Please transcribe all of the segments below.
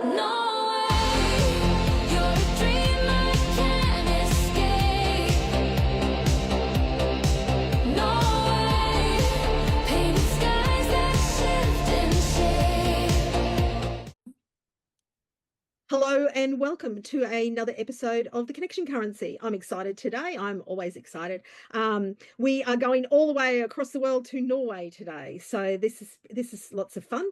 No way, you're a dream I can't escape. No way, painted skies that shift and shape. Hello and welcome to another episode of The Connection Currency. I'm excited today. I'm always excited. We are going all the way across the world to Norway today, so this is lots of fun.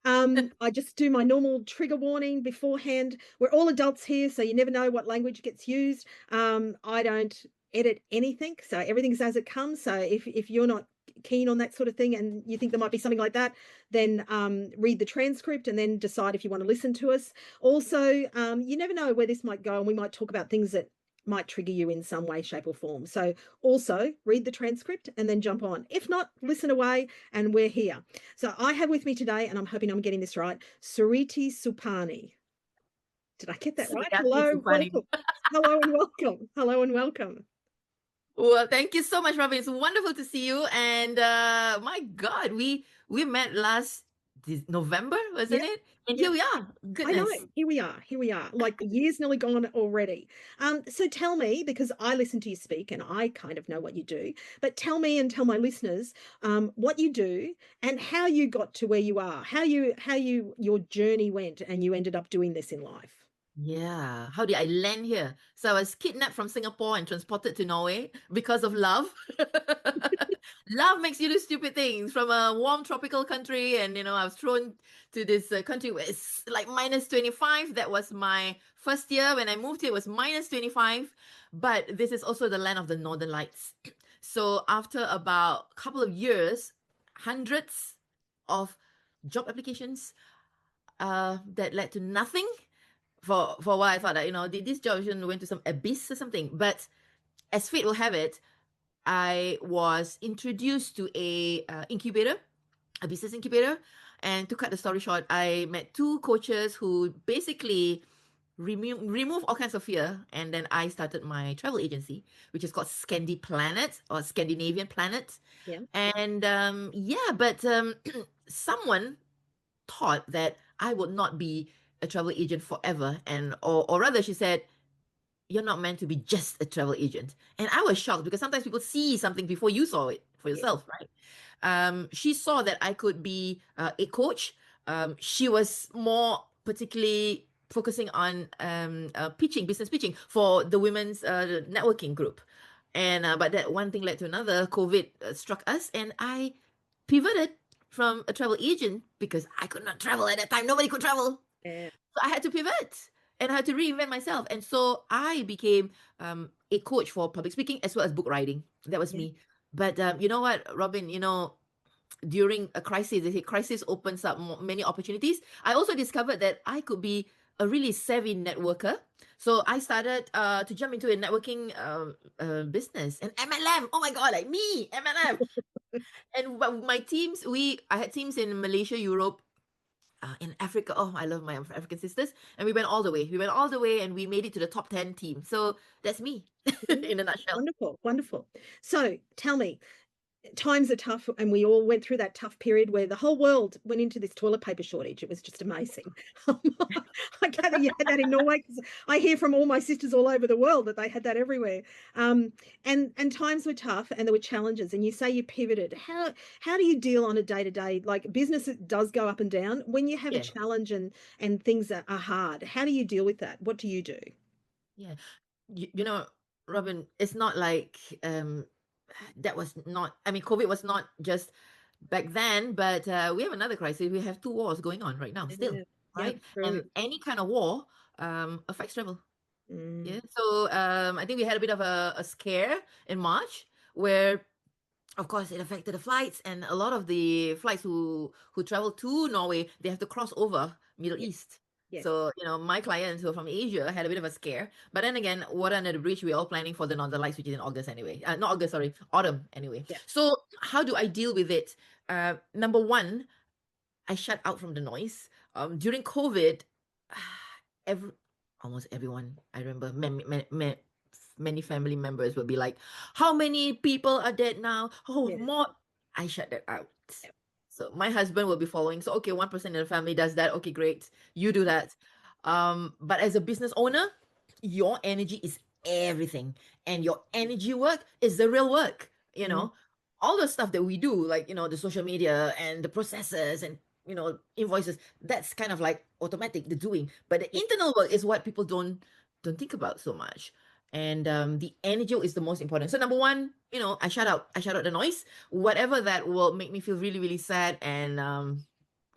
I just do my normal trigger warning beforehand. We're all adults here, so you never know what language gets used. I don't edit anything, so everything's as it comes. So if you're not keen on that sort of thing and you think there might be something like that, then read the transcript and then decide if you want to listen to us. Also, you never know where this might go, and we might talk about things that might trigger you in some way, shape, or form. So also read the transcript and then jump on. If not, listen away, and we're here. So I have with me today, and I'm hoping I'm getting this right, Suriati Supani. Did I get that right? Suriati Hello, Supani. welcome. Hello and welcome. Hello and welcome. Well, thank you so much, Robin. It's wonderful to see you. And my God, we met last November, wasn't Yeah. it? And Yeah. here we are. I know. Goodness. Here we are. Here we are. Like the year's nearly gone already. So tell me, because I listen to you speak and I kind of know what you do, but tell me and tell my listeners what you do and how you got to where you are, how your journey went and you ended up doing this in life. Yeah. How did I land here? So I was kidnapped from Singapore and transported to Norway because of love. Love makes you do stupid things from a warm tropical country. And, I was thrown to this country where it's like -25. That was my first year. When I moved here, it was -25. But this is also the land of the Northern Lights. So after about a couple of years, hundreds of job applications that led to nothing for a while. I thought that this job went to some abyss or something. But as fate will have it, I was introduced to a business incubator. And to cut the story short, I met two coaches who basically remove all kinds of fear. And then I started my travel agency, which is called Scandi Planet, or Scandinavian Planet. Yeah. And but someone thought that I would not be a travel agent forever. And or rather, she said, you're not meant to be just a travel agent. And I was shocked because sometimes people see something before you saw it for yourself, right? She saw that I could be a coach. She was more particularly focusing on business pitching for the women's networking group. And but that one thing led to another. COVID struck us, and I pivoted from a travel agent because I could not travel at that time. Nobody could travel. Yeah. So I had to pivot and I had to reinvent myself. And so I became a coach for public speaking as well as book writing. That was Yeah. me. But you know what, Robin, during a crisis, they say crisis opens up many opportunities. I also discovered that I could be a really savvy networker. So I started to jump into a networking business. And MLM, oh my God, like me, MLM. And my teams, I had teams in Malaysia, Europe, in Africa. Oh, I love my African sisters. And we went all the way. We went all the way and we made it to the top 10 team. So that's me in a nutshell. Wonderful, wonderful. So tell me, times are tough, and we all went through that tough period where the whole world went into this toilet paper shortage. It was just amazing. I gather you had that in Norway, because I hear from all my sisters all over the world that they had that everywhere. And times were tough and there were challenges, and you say you pivoted. How do you deal on a day-to-day, like business does go up and down when you have a Yeah. challenge and things are hard? How do you deal with that? What do you do? Yeah. Robin, it's not like that was not, I mean, COVID was not just back then, but we have another crisis. We have two wars going on right now still, Yeah. right? True. And any kind of war affects travel. Mm. Yeah. So I think we had a bit of a scare in March where, of course, it affected the flights, and a lot of the flights who travel to Norway, they have to cross over Middle Yeah. East. Yes. So, my clients who are from Asia had a bit of a scare. But then again, water under the bridge, we're all planning for the Northern Lights, which is in August anyway. Not August, sorry, autumn anyway. Yeah. So how do I deal with it? Number one, I shut out from the noise. During COVID, every almost everyone, I remember, many family members would be like, how many people are dead now? Oh, Yeah. more. I shut that out. Yeah. So my husband will be following. So, okay, one person in the family does that. Okay, great. You do that. But as a business owner, your energy is everything, and your energy work is the real work. Mm. All the stuff that we do, like the social media and the processes and invoices. That's kind of like automatic, the doing. But the Yeah. internal work is what people don't think about so much. And the energy is the most important. So number one, I shut out the noise, whatever that will make me feel really, really sad and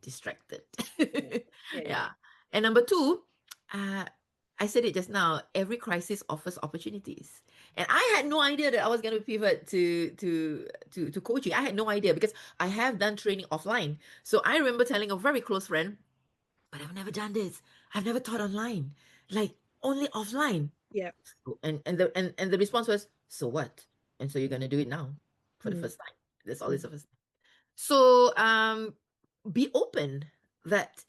distracted. Yeah. Yeah. Yeah. And number two, uh, I said it just now, every crisis offers opportunities. And I had no idea that I was going to pivot to coaching. I had no idea because I have done training offline. So I remember telling a very close friend, but I've never done this. I've never taught online, like only offline. Yeah. And the response was, so what? And so you're going to do it now for the Mm. first time. That's all it's Mm. of us. So be open that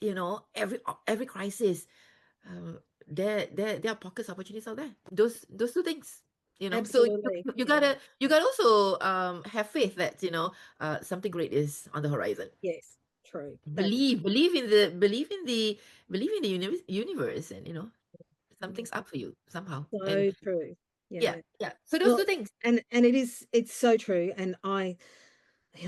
every crisis, um, there are pockets of opportunities out there. Those two things. So you, Absolutely. you Yeah. gotta you gotta also have faith that something great is on the horizon. Yes. True. That's Believe in the universe, and mm, something's up for you somehow. And so true. yeah, Yeah. yeah. So those Well, two things. and it's so true. And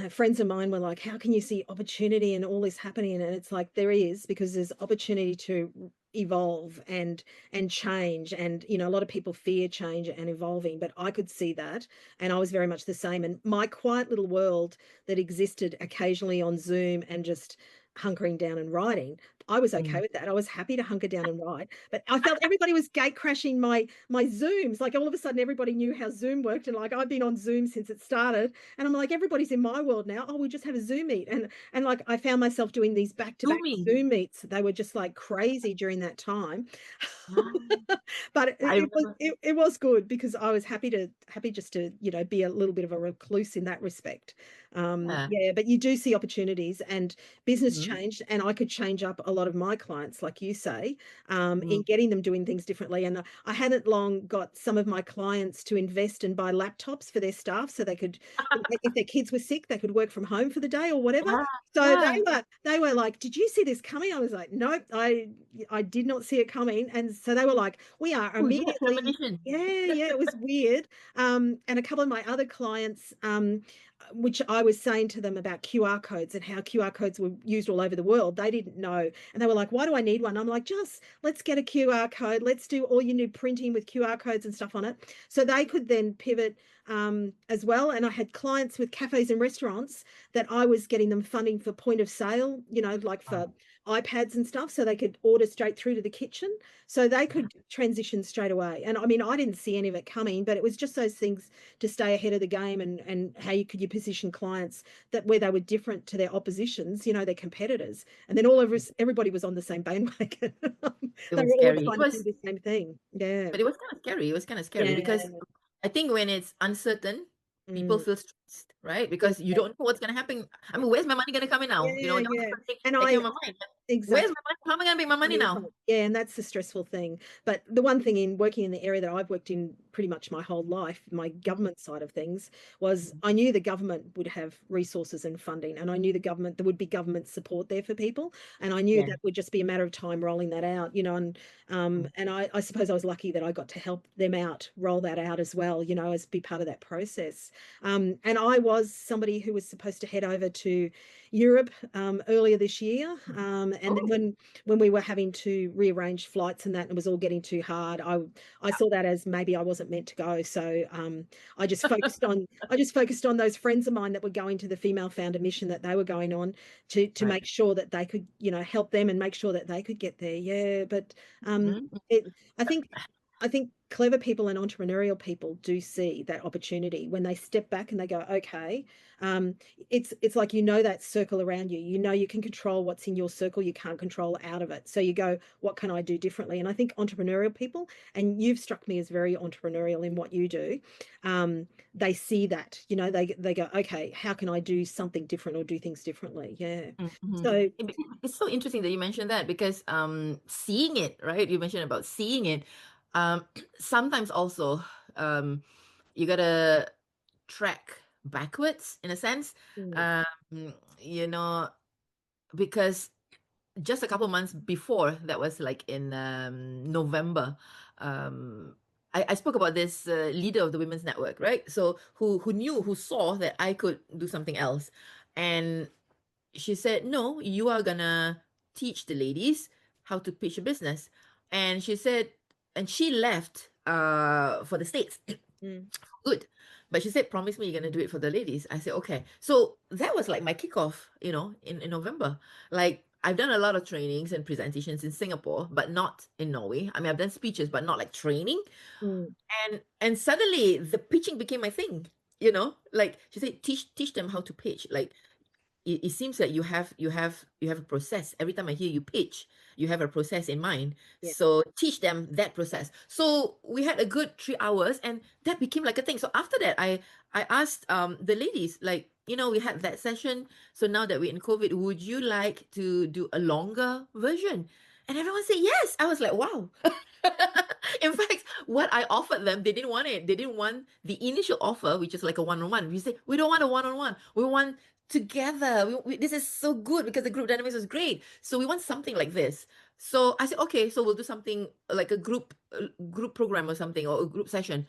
friends of mine were like, how can you see opportunity and all this happening? And it's like there is, because there's opportunity to evolve and change. And a lot of people fear change and evolving, but I could see that. And I was very much the same. And my quiet little world that existed occasionally on Zoom and just hunkering down and writing, I was okay Mm. with that. I was happy to hunker down and write, but I felt everybody was gate crashing my Zooms. Like all of a sudden everybody knew how Zoom worked, and like I've been on Zoom since it started, and I'm like, everybody's in my world now. Oh, we just have a Zoom meet. And like I found myself doing these back-to-back Do me. Zoom meets. They were just like crazy during that time. Ah, But I remember. it was good because I was happy just to, be a little bit of a recluse in that respect. Yeah. Yeah, but you do see opportunities, and business Mm, changed, and I could change up a lot of my clients, like you say, in mm. getting them doing things differently. And I hadn't long got some of my clients to invest and buy laptops for their staff so they could, if their kids were sick, they could work from home for the day or whatever. Yeah, So yeah. they were like, "Did you see this coming?" I was like, "Nope, I did not see it coming." And so they were like, "We are Oh, you had immediately." premonition. Yeah, yeah, it was weird. And a couple of my other clients, which I was saying to them about QR codes and how QR codes were used all over the world, they didn't know. And they were like, "Why do I need one?" I'm like, "Just let's get a QR code. Let's do all your new printing with QR codes and stuff on it." So they could then pivot as well. And I had clients with cafes and restaurants that I was getting them funding for point of sale, like for iPads and stuff, so they could order straight through to the kitchen. So they could transition straight away. And I mean, I didn't see any of it coming, but it was just those things to stay ahead of the game, and how you position clients that where they were different to their oppositions, their competitors. And then everybody was on the same bandwagon. It They was were all scary. It trying to do was, the same thing. Yeah. but it was kind of scary. It was kind of scary Yeah. because I think when it's uncertain, people Mm, feel stressed, right? yeah. Because you don't know what's going to happen. I mean, where's my money going to come in now? Yeah. That was the Yeah. first thing And that came I to my mind. Where's exactly. my money? How am I going to make my money now? Yeah, and that's the stressful thing. But the one thing in working in the area that I've worked in pretty much my whole life, my government side of things, was I knew the government would have resources and funding, and I knew there would be government support there for people, and I knew Yeah. that would just be a matter of time rolling that out, and I suppose I was lucky that I got to help them out, roll that out as well, as be part of that process. And I was somebody who was supposed to head over to Europe earlier this year, and then Oh, when we were having to rearrange flights and that, and it was all getting too hard, I saw that as maybe I wasn't meant to go. So I just focused on those friends of mine that were going to the female founder mission that they were going on, to right. make sure that they could, help them and make sure that they could get there. Yeah, but Mhm. it I think clever people and entrepreneurial people do see that opportunity when they step back and they go, okay, um, it's like, that circle around you. You can control what's in your circle. You can't control out of it. So you go, what can I do differently? And I think entrepreneurial people, and you've struck me as very entrepreneurial in what you do, they see that, they go, okay, how can I do something different or do things differently? Yeah. Mhm. So It's so interesting that you mentioned that because seeing it, right? You mentioned about seeing it. Um, Sometimes also you gotta track backwards in a sense. mm, Um, you know, because just a couple months before, that was like in November, I spoke about this leader of the Women's Network, right? So who saw that I could do something else. And she said, no, you are gonna teach the ladies how to pitch a business. And she said, and she left for the States. Mm. Good. But she said, promise me you're gonna do it for the ladies. I said, okay. So that was like my kickoff, in November. Like I've done a lot of trainings and presentations in Singapore, but not in Norway. I mean, I've done speeches, but not like training. Mm. And suddenly the pitching became my thing. Like she said, teach them how to pitch. Like it seems that you have a process. Every time I hear you pitch, you have a process in mind. Yeah. So teach them that process. So we had a good 3 hours, and that became like a thing. So after that, I asked the ladies, like, we had that session. So now that we're in COVID, would you like to do a longer version? And everyone said yes. I was like, wow. In fact, what I offered them, they didn't want it. They didn't want the initial offer, which is like a one-on-one. We say, we don't want a one-on-one. We want together. This is so good because the group dynamics was great. So we want something like this. So I said, okay, so we'll do something like a group program or something, or a group session.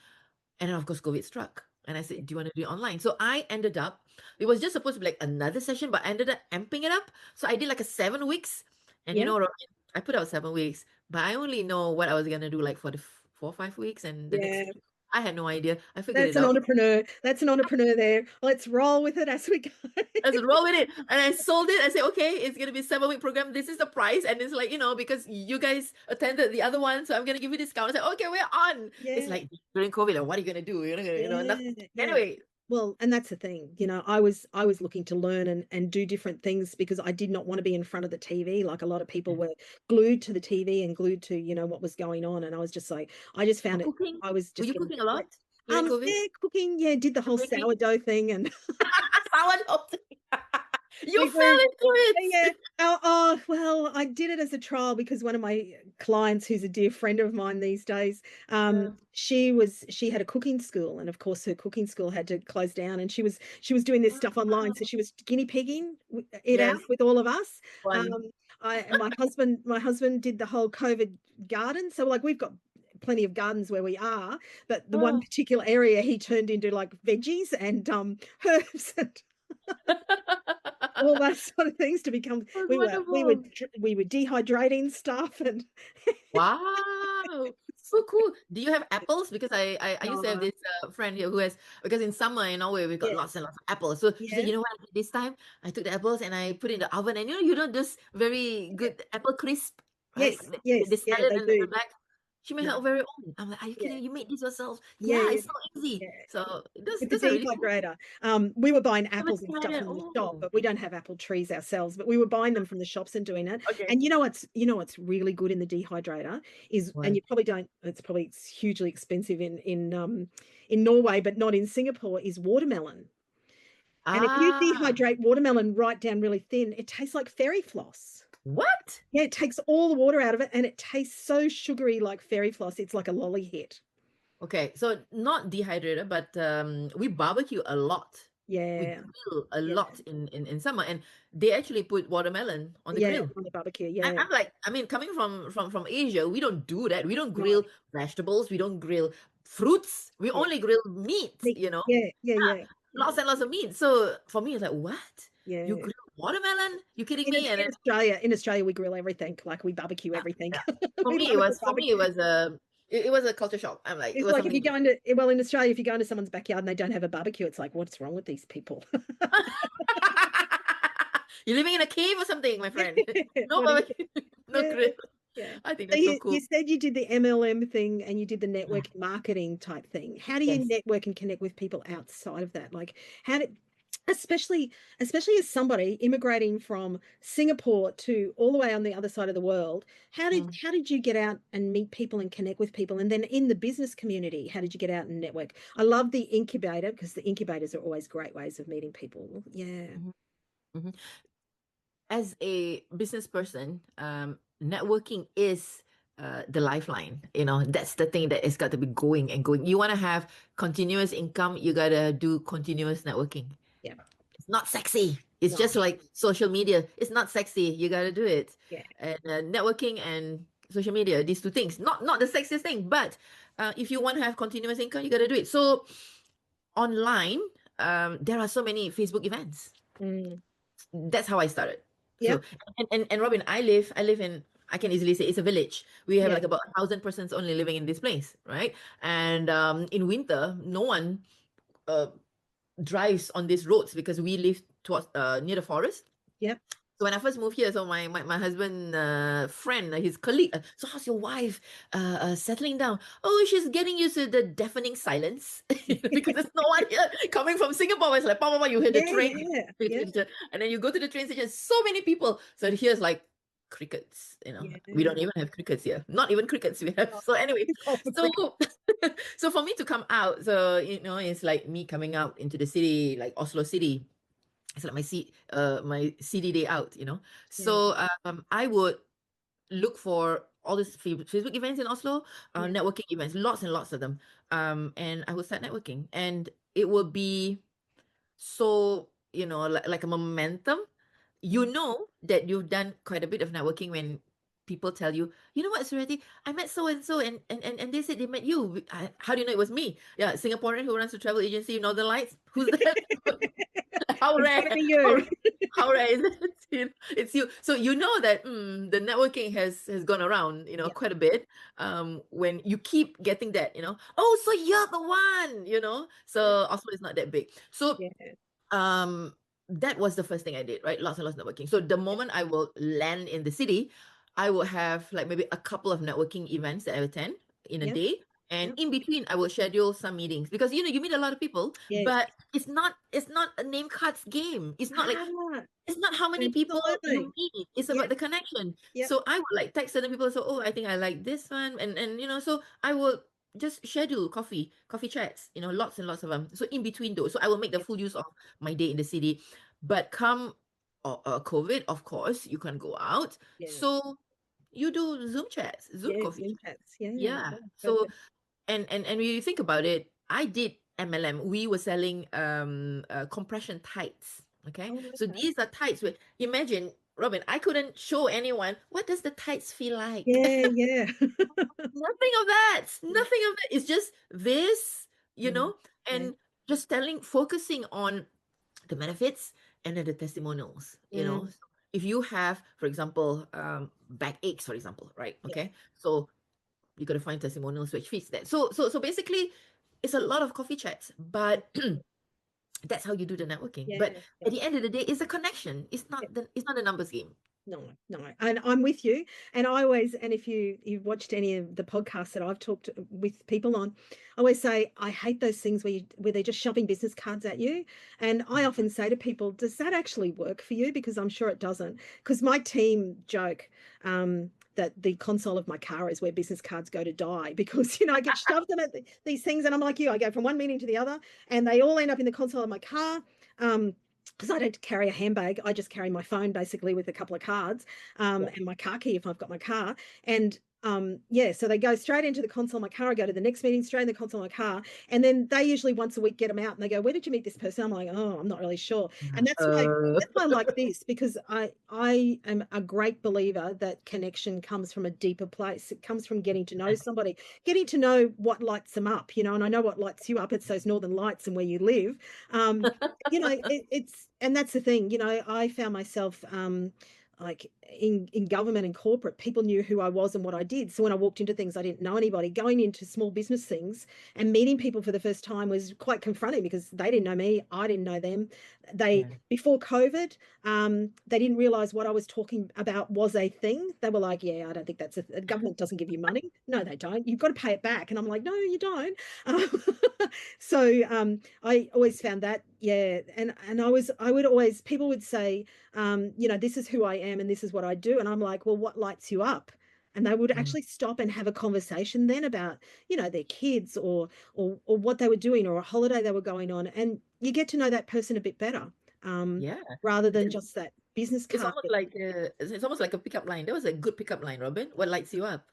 And then of course COVID struck. And I said, do you want to do it online? So I ended up, it was just supposed to be like another session, but I ended up amping it up. So I did like a 7 weeks. And Yeah. Robin, I put out 7 weeks, but I only know what I was gonna do like for the 4 or 5 weeks, and the next Yeah. I had no idea. I figured That's it an out. entrepreneur. That's an entrepreneur there. Let's roll with it as we go. I said, roll with it. And I sold it. I said, okay, it's going to be a 7 week program. This is the price. And it's like, because you guys attended the other one, so I'm going to give you a discount. I said, okay, we're on. It's Yeah. like during COVID, like, what are you going to do? You're not gonna, nothing. Yeah. Anyway, Well, and that's the thing, I was looking to learn and do different things because I did not want to be in front of the TV. Like a lot of people were glued to the TV and glued to, what was going on. And I was just like, I just found it, cooking. I was Were just you getting cooking a lot during COVID? yeah, cooking, yeah, did the whole Baking? sourdough thing and Sourdough thing. You we fell were into it. yeah. Oh, well, I did it as a trial because one of my clients, who's a dear friend of mine these days, Yeah. she had a cooking school, and of course her cooking school had to close down, and she was doing this stuff online, so Wow. she was guinea pigging it out Yes. with all of us. Um, Fun. my husband did the whole COVID garden, so like we've got plenty of gardens where we are, but the one Oh. particular area he turned into like veggies and herbs and all those sort of things to become That's we wonderful. were dehydrating stuff and Wow, so cool. Do you have apples? Because I used to have oh, this friend here who has, because in summer in Norway we've got yeah, lots and lots of apples. So she said, yeah, you know what I did this time? I took the apples and I put it in the oven, and this very yeah. good apple crisp, right? Yes, They yes, yeah, sell it they in do. the back. She made No, her very own. I'm like, are you yeah, kidding? You made this yourself? yeah, Yeah, yeah, it's so easy. yeah. So those With the those are really cool. dehydrator. We were buying I haven't apples and tried stuff it. from the shop, Oh, but we don't have apple trees ourselves. But we were buying them from the shops and doing it. okay. And what's really good in the dehydrator is, and What? you probably don't. It's hugely expensive in Norway, but not in Singapore. Is watermelon. And if you Ah, dehydrate watermelon right down really thin, it tastes like fairy floss. what? Yeah, it takes all the water out of it and it tastes so sugary like fairy floss. It's like a lolly hit. Okay, so not dehydrated, but we barbecue a lot. We Yeah. grill a Yeah. lot in summer, and they actually put watermelon on the Yeah. grill. On the barbecue. And Yeah. I'm like, I mean, coming from Asia, we don't do that. We don't No. grill vegetables. We don't grill fruits. We Yeah. only grill meat. Meat. Yeah. Yeah. Ah, Yeah. Yeah. lots and lots of meat. So for me, it's like, what? You Yeah. grill watermelon? You kidding me? And then In Australia, we grill everything. Like we barbecue yeah, everything. yeah. We love a good For me it barbecue. was it was a culture shock. I'm like, it It's was like if you something go into well in Australia, if you go into someone's backyard and they don't have a barbecue, it's like, what's wrong with these people? You're living in a cave or something, my friend. No What do you barbecue, no Yeah. grill. Yeah. I think So that's so you cool. said you did the MLM thing and you did the Yeah. network marketing type thing. How do you Yes. network and connect with people outside of that? Like how did especially as somebody immigrating from Singapore to all the way on the other side of the world, Mm. how did you get out and meet people and connect with people? And then in the business community, how did you get out and network? I love the incubator because the incubators are always great ways of meeting people. Yeah. Mhm. Mhm. As a business person, networking is the lifeline. That's the thing that it's got to be going and going. You want to have continuous income, you gotta do continuous networking. Yeah. It's not sexy. It's Right. just like social media. It's not sexy. You got to do it. Yeah. And networking and social media, these two things, not the sexiest thing, but if you want to have continuous income, you got to do it. So online, there are so many Facebook events. Mm. That's how I started. So Yep. and Robin, I live in, I can easily say it's a village. We have Yeah. like about 1,000 persons only living in this place, right? And in winter, no one uh drives on these roads because we live towards near the forest. Yep. So when I first moved here, so my husband friend, his colleague, so how's your wife settling down? Oh, she's getting used to the deafening silence because there's no one here. Coming from Singapore, it's like, bah, bah, bah, you hear the Yeah. train, Yeah. Yeah. and then you go to the train station, so many people. So here's like crickets, you know. We Yeah. don't even have crickets here. Not even crickets we have. So anyway, Oh, for so cricket. so for me to come out, so you know, it's like me coming out into the city, like Oslo city. It's like my CD day out, you know. Yeah. So I would look for all these Facebook events in Oslo, Yeah. networking events, lots and lots of them. And I would start networking, and it will be so, you know, like a momentum. You Mm. know that you've done quite a bit of networking when people tell you, you know what, Surati, I met so and so, and they said they met you. How do you know it was me? Yeah, Singaporean who runs a travel agency, Northern Lights. Who's that? How It's rare, gotta be how, you. how rare is it? It's you. So you know that the networking has gone around, you know, Yeah. quite a bit. When you keep getting that, you know, oh, so you're the one, you know. Yeah. So Oslo is not that big. So Yeah. um that was the first thing I did, right? Lots and lots of networking. So the Yeah. moment I will land in the city, I will have like maybe a couple of networking events that I attend in a Yep. day. And Yep. in between, I will schedule some meetings because you know you meet a lot of people, Yes. but it's not a name cards game. It's not like Ah, it's not how many people you absolutely. meet. It's Yep. about the connection. Yep. So I would like text certain people. So, oh, I think I like this one, and you know, so I will just schedule coffee chats. You know, lots and lots of them. So in between those, so I will make the Yep. full use of my day in the city. But come COVID, of course, you can go out. Yeah. So you do Zoom chats, Zoom Yeah. coffee Zoom chats. chats. Yeah. Yeah. Oh, So perfect. and when you think about it, I did MLM. We were selling compression tights. Okay, Oh, so okay. these are tights. With imagine, Robin, I couldn't show anyone what does the tights feel like. Yeah. Yeah. Nothing of that. Yeah. Nothing of that. It's just this, you Mm. know, Yeah. and just focusing on the benefits and then the testimonials. You know, Mm. so if you have, for example, back aches, for example, right? Yeah. Okay, so you got to find testimonials which fits that. So basically, it's a lot of coffee chats, but that's how you do the networking. Yeah. But Yeah. at the end of the day, it's a connection. It's not a numbers game. No, no, and I'm with you. And I always, and if you've watched any of the podcasts that I've talked with people on, I always say I hate those things where they're just shoving business cards at you. And I often say to people, does that actually work for you? Because I'm sure it doesn't. Because my team joke that the console of my car is where business cards go to die because I get shoved them at these things, and I'm like you, I go from one meeting to the other, and they all end up in the console of my car. Because I don't carry a handbag, I just carry my phone basically with a couple of cards Yeah. and my car key if I've got my car. And yeah, so they go straight into the console of my car. I go to the next meeting straight in the console of my car, and then they usually once a week get them out and they go, "Where did you meet this person?" I'm like, "Oh, I'm not really sure." And that's why Uh, that's why I like this, because I am a great believer that connection comes from a deeper place. It comes from getting to know somebody, getting to know what lights them up, and I know what lights you up. It's those northern lights and where you live. Um, it's and that's the thing, I found myself like in government and corporate, people knew who I was and what I did. So when I walked into things, I didn't know anybody. Going into small business things and meeting people for the first time was quite confronting because they didn't know me, I didn't know them. They yeah. Before COVID, they didn't realize what I was talking about was a thing. They were like, "Yeah, I don't think that's the government doesn't give you money." No, they don't. You've got to pay it back. And I'm like, "No, you don't." So I always found that, yeah, and I would always, people would say, this is who I am and this is what I do, and I'm like, "Well, what lights you up?" And they would Mm, actually stop and have a conversation then about, their kids or what they were doing or a holiday they were going on, and you get to know that person a bit better, um, yeah. rather than Th- just that business It's card. almost like it's almost like a pickup line. That was a good pickup line, Robin. What lights you up?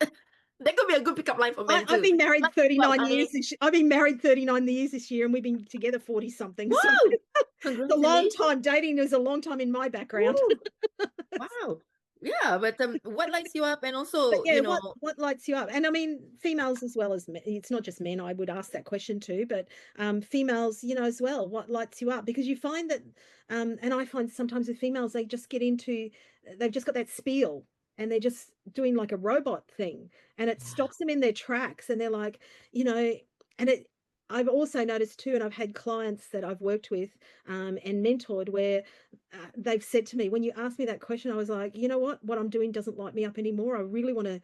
That could be a good pickup line for men I've too. been married Lights you up, 39 years darling. I've been married 39 years this year, and we've been together 40 something. So Woo! a long Congratulations. time. Dating is a long time in my background. Woo. Wow. Yeah, but what lights you up, and But also, yeah, what lights you up? And I mean, females as well as men. It's not just men. I would ask that question too, but females, as well. What lights you up? Because you find that, and I find sometimes with females, they just get into, they've just got that spiel, and they're just doing like a robot thing, and it yeah. stops them in their tracks, and they're like, you know, and it. I've also noticed too, and I've had clients that I've worked with and mentored where they've said to me, when you asked me that question, I was like, you know what I'm doing doesn't light me up anymore. I really want to,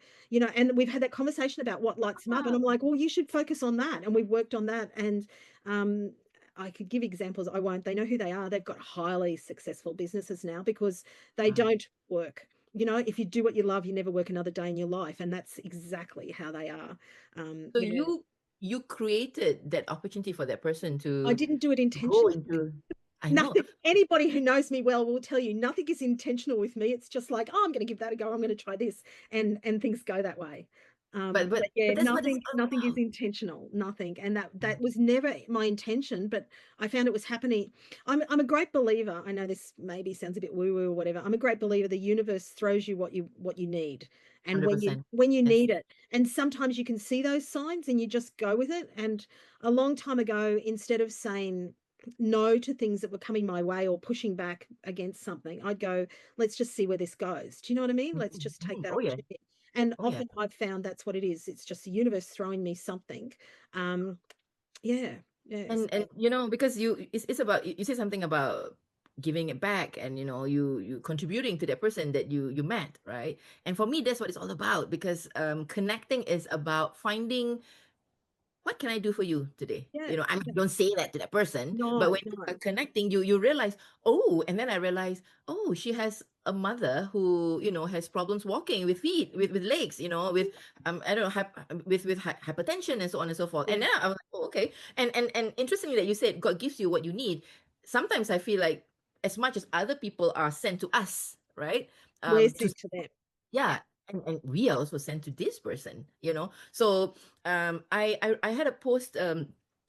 and we've had that conversation about what lights them up. And I'm like, well, you should focus on that. And we've worked on that. And um, I could give examples. I won't. They know who they are. They've got highly successful businesses now because they Wow. don't work. If you do what you love, you never work another day in your life. And that's exactly how they are. Um, So you know, you created that opportunity for that person I to didn't do it go intentionally. into. I know, Nothing. Anybody who knows me well will tell you nothing is intentional with me. It's just like, oh, I'm going to give that a go. I'm going to try this, and things go that way. but But yeah, that's what it's all nothing is about. intentional. Nothing, and Mm. that was never my intention. But I found it was happening. I'm a great believer. I know this maybe sounds a bit woo woo or whatever. I'm a great believer. The universe throws you what you need, and 100%. when you Yes. need it, and sometimes you can see those signs and you just go with it. And a long time ago, instead of saying no to things that were coming my way or pushing back against something, I'd go, let's just see where this goes. Do you know what I mean? Let's just take that Oh yeah. opportunity. And Oh yeah. often I've found that's what it is. It's just the universe throwing me something. Um, yeah, yeah. And So, because it's about, you say something about giving it back, and you contributing to that person that you met, right? And for me, that's what it's all about, because connecting is about finding, what can I do for you today? yeah, I mean, yeah. don't say that to that person, but No, when you no. are connecting, you realize, oh, and then I realize, oh, she has a mother who has problems walking with feet, with legs, with I don't know, hypertension and so on and so forth. And Yeah, then I was like, oh, okay. And interestingly that you said God gives you what you need. Sometimes I feel like, as much as other people are sent to us, right? we're To sent to them. Yeah, Yeah, and we are also sent to this person. So I had a post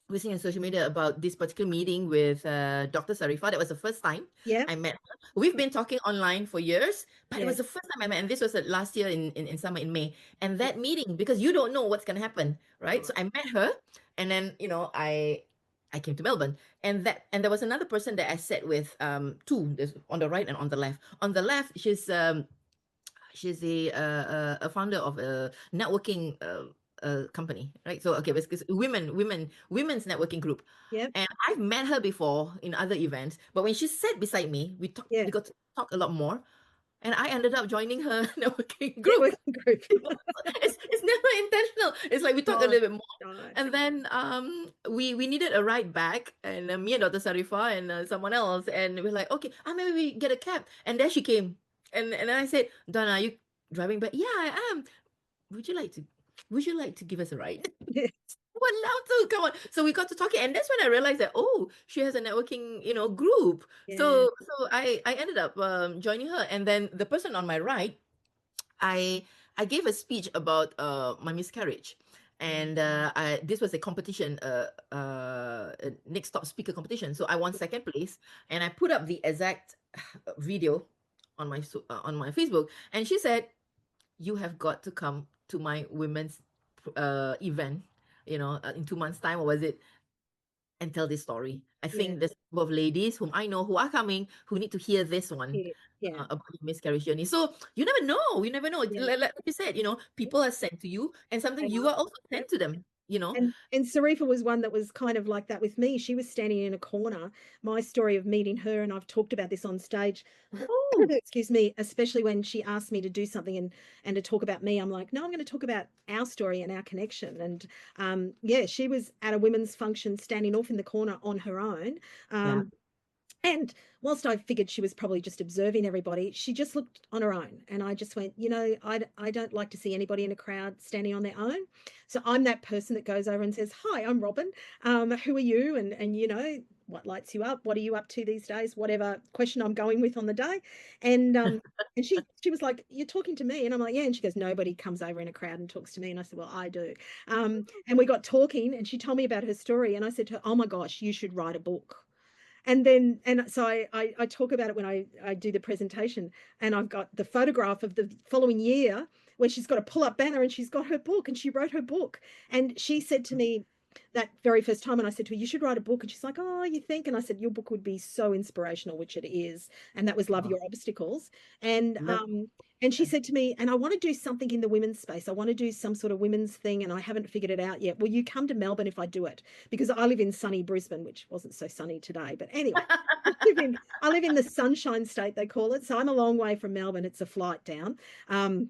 recently on social media about this particular meeting with Dr. Sarifa. That was the first time yeah, I met her. We've been talking online for years, but it yeah, was the first time I met, and this was last year in summer, in May. And that meeting, because you don't know what's gonna happen, right? So right. I met her, and then I came to Melbourne, and there was another person that I sat with, two, there's on the right and on the left. On the left, she's a founder of a networking company, right? So okay, it's women's networking group, Yeah, and I've met her before in other events. But when she sat beside me, yeah. we got to talk a lot more, and I ended up joining her networking group. Networking group. It's never intentional. It's like we talk a No, little bit more, no. and then we needed a ride back, and me and Dr. Sarifa and someone else, and we're like, okay, maybe we get a cab, and there she came, and then I said, Donna, are you driving back? Yeah, I am. Would you like to give us a ride? Yeah, Would love to, come on. So we got to talking, and that's when I realized that, oh, she has a networking group. yeah, So I ended up joining her, and then the person on my right, I I gave a speech about my miscarriage, and this was a competition, a next top speaker competition. So I won second place, and I put up the exact video on on my Facebook, and she said, "You have got to come to my women's event, in 2 months' time, or was it?" And tell this story. I yeah, think there's a couple of ladies whom I know who are coming, who need to hear this one, yeah, yeah, about your miscarriage journey. So you never know. You never know. yeah. Like you said, people are sent to you, and They sometimes you are. are also Yeah. sent to them. And Sarifa was one that was kind of like that with me. She was standing in a corner. My story of meeting her, and I've talked about this on stage. Oh, Excuse me, especially when she asked me to do something and to talk about me. I'm like, no, I'm going to talk about our story and our connection. And yeah, she was at a women's function, standing off in the corner on her own. yeah. Um, and whilst I figured she was probably just observing everybody, she just looked on her own. And I just went, I don't like to see anybody in a crowd standing on their own. So I'm that person that goes over and says, hi, I'm Robin. Who are you? And what lights you up? What are you up to these days? Whatever question I'm going with on the day. And she was like, you're talking to me. And I'm like, yeah. And she goes, nobody comes over in a crowd and talks to me. And I said, well, I do. And we got talking, and she told me about her story. And I said to her, oh my gosh, you should write a book. And then, and so I talk about it when I do the presentation, and I've got the photograph of the following year where she's got a pull-up banner and she's got her book and she wrote her book. And she said to me that very first time, and I said to her, you should write a book. And she's like, oh, you think? And I said, your book would be so inspirational, which it is. And that was Love Oh, Your Obstacles. And love. and she Yeah. said to me, and I want to do something in the women's space. I want to do some sort of women's thing, and I haven't figured it out yet. Will you come to Melbourne if I do it? Because I live in sunny Brisbane, which wasn't so sunny today. But anyway, I live in the Sunshine State, they call it. So I'm a long way from Melbourne. It's a flight down. Um,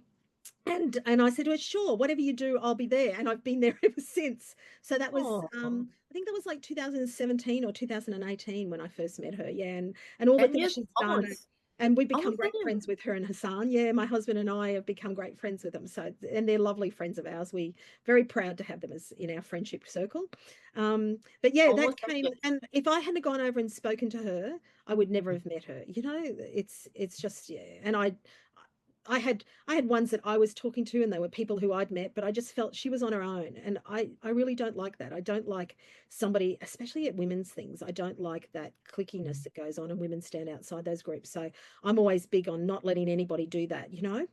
and I said to her, sure, whatever you do, I'll be there. And I've been there ever since. So that was Oh, I think that was like 2017 or 2018 when I first met her. Yeah, and all the 10 things years, she's done. almost, And we've become almost 10 great years. friends with her and Hassan. Yeah, my husband and I have become great friends with them. So, and they're lovely friends of ours. We very proud to have them as in our friendship circle. But yeah, that Almost 10 came. years. And if I hadn't gone over and spoken to her, I would never have met her. You know, it's just yeah. And I had ones that I was talking to and they were people who I'd met, but I just felt she was on her own. And I really don't like that. I don't like somebody, especially at women's things, I don't like that clickiness Mhm. that goes on and women stand outside those groups. So I'm always big on not letting anybody do that, you know?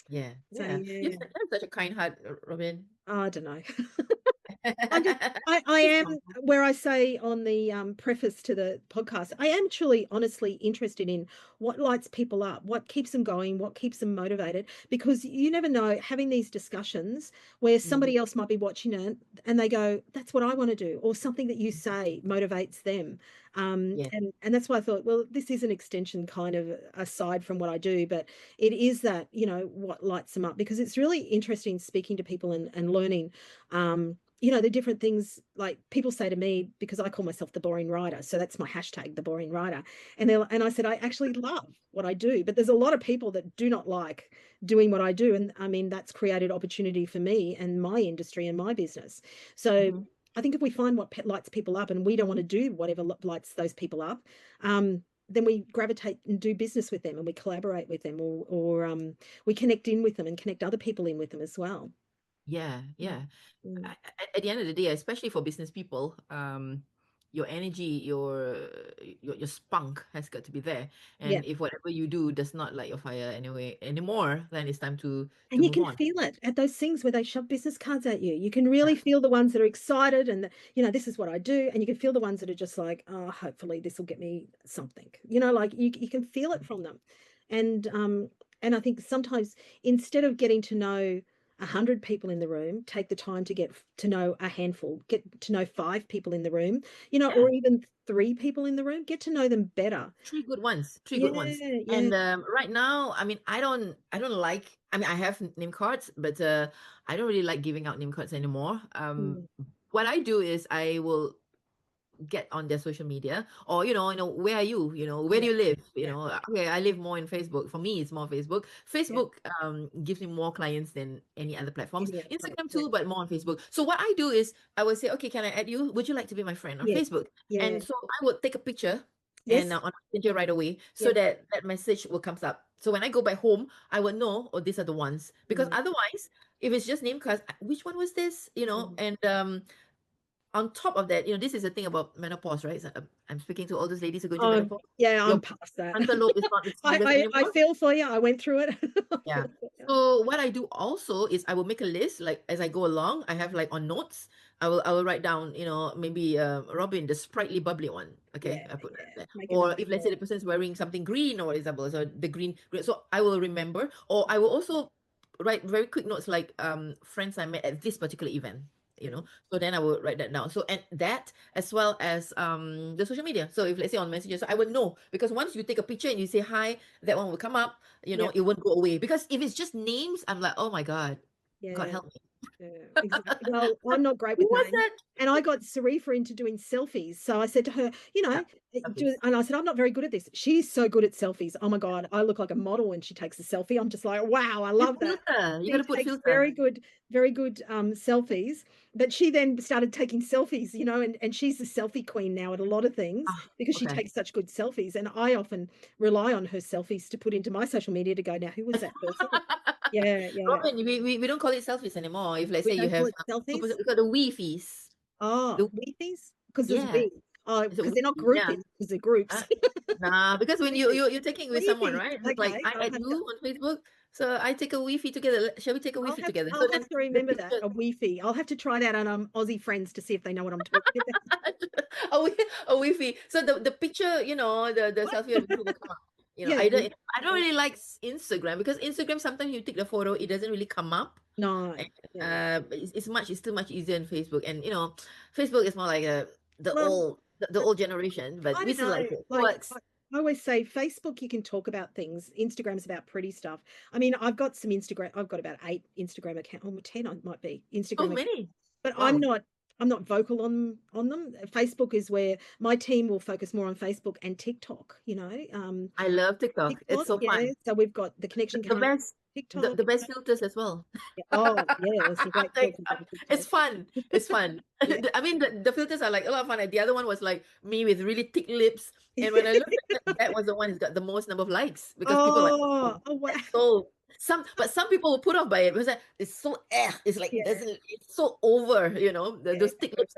Yeah, So yeah. You yeah, have such a kind heart, Robin. I don't know. I'm just I Just am humble. where I say on the preface to the podcast, I am truly honestly interested in what lights people up, what keeps them going, what keeps them motivated, because you never know having these discussions where Mhm. somebody else might be watching it and they go, that's what I want to do, or something that you say motivates them. Yeah. And that's why I thought, well, this is an extension kind of aside from what I do, but it is that, what lights them up, because it's really interesting speaking to people and learning the different things like people say to me because I call myself the boring writer. So that's my hashtag, the boring writer. And I said, I actually love what I do, but there's a lot of people that do not like doing what I do. And I mean, that's created opportunity for me and my industry and my business. So Mhm. I think if we find what lights people up and we don't want to do whatever lights those people up, then we gravitate and do business with them and we collaborate with them or we connect in with them and connect other people in with them as well. Yeah, Mm, yeah. mm. At the end of the day, especially for business people, your energy, your spunk has got to be there. Yeah. And if whatever you do does not light your fire anyway anymore, then it's time to And you move can on. feel it at those things where they shove business cards at you. You can really feel the ones that are excited and, this is what I do. And you can feel the ones that are just like, oh, hopefully this will get me something. Like you can feel it from them. And I think sometimes instead of getting to know 100 people in the room, take the time to get to know a handful, get to know 5 people in the room, or Yeah. even 3 people in the room, get to know them better. Three good ones, three Yeah, good ones. yeah. And right now, I mean, I don't like. I mean, I have name cards, but I don't really like giving out name cards anymore. Mm, What I do is I will get on their social media, or where are you, where do yeah, you live, yeah, okay, I live more in Facebook. For me, it's more Facebook. yeah. Facebook gives me more clients than any other platforms. Any other place. Instagram Yeah, too, but more on Facebook. So what I do is I will say, okay, can I add you, would you like to be my friend on yeah, Facebook? yeah. And so I would take a picture and Yes. on Messenger right away, so Yeah. that that message will comes up. So when I go back home, I will know, oh, these are the ones, because Mm, otherwise, if it's just name cards, which one was this, mm. and on top of that, this is the thing about menopause, right? So, I'm speaking to all those ladies who go into menopause. Yeah, Your I'm past that. frontal lobe is not the I, strongest I anymore. feel for you. I went through it. I Yeah. feel for you. So what I do also is I will make a list, like as I go along. I have like on notes. I will write down, maybe Robin, the sprightly bubbly one. Okay, Yeah, I put that yeah. there. Make a Or note. if let's say Yeah. the person's wearing something green, or example, so the green. So I will remember, or I will also write very quick notes like friends I met at this particular event. You know, Mm. so then I will write that down. So and that as well as the social media. So if let's say on messages, I would know, because once you take a picture and you say hi, that one will come up. Yep. It won't go away, because if it's just names, I'm like, oh my god, God Yeah. help me. Yeah, exactly. Well, I'm not great Who with was names. that? And I got Sarifa into doing selfies. So I said to her, Yeah, selfies. and I said, I'm not very good at this. She's so good at selfies. Oh my God, I look like a model when she takes a selfie. I'm just like, wow, I You love that. filter. You got She to put takes filter. very good selfies. But she then started taking selfies, and she's the selfie queen now at a lot of things Ah, because she okay. takes such good selfies. And I often rely on her selfies to put into my social media to go, now, who was that person? Yeah, yeah. Robin, we don't call it selfies anymore. If let's We say you don't call have it selfies. we got the Wi-Fi's. Oh, The Wheaties? Because there's Yeah. V. Oh, Is it because they're not Wiki? Yeah. groupies, because they're groups. Uh, nah, because when Wi-Fi. you're taking with someone, Wi-Fi. right? It's like Okay, I I'll add have to you on Facebook, so I take a Wi-Fi together. Shall we take a Wi-Fi together? So I'll have then to the remember that, picture, a Wi-Fi. I'll have to try that on Aussie friends to see if they know what I'm talking about. a wi a Wi-Fi. So the picture, the What? selfie of you will come up. Yeah, Either yeah. I don't really like Instagram because Instagram sometimes you take the photo, it doesn't really come up. No. And, Yeah. it's still much easier in Facebook. And Facebook is more like Well, the old generation, but I we don't still like know. it. It Like works. I always say, Facebook, you can talk about things. Instagram's about pretty stuff. I mean, I've got about 8 Instagram accounts, or 10 I might be So Instagram accounts, many. but Wow. I'm not vocal on them. Facebook is where my team will focus more on Facebook and TikTok, I love TikTok. It's TikTok, so yeah. fun. So we've got the The, connection the current best TikTok. the best filters as well. Yeah. Oh, yeah, there's some great Like, filters on it's TikTok. fun. It's fun. Yeah. I mean, the filters are like a lot of fun. The other one was like me with really thick lips. And when I looked at that, that was the one who's got the most number of likes because people are like, Oh, oh, oh wow. that's so but some people were put off by it because it's so it's like Yeah, doesn't it's so over, yeah. those thick lips.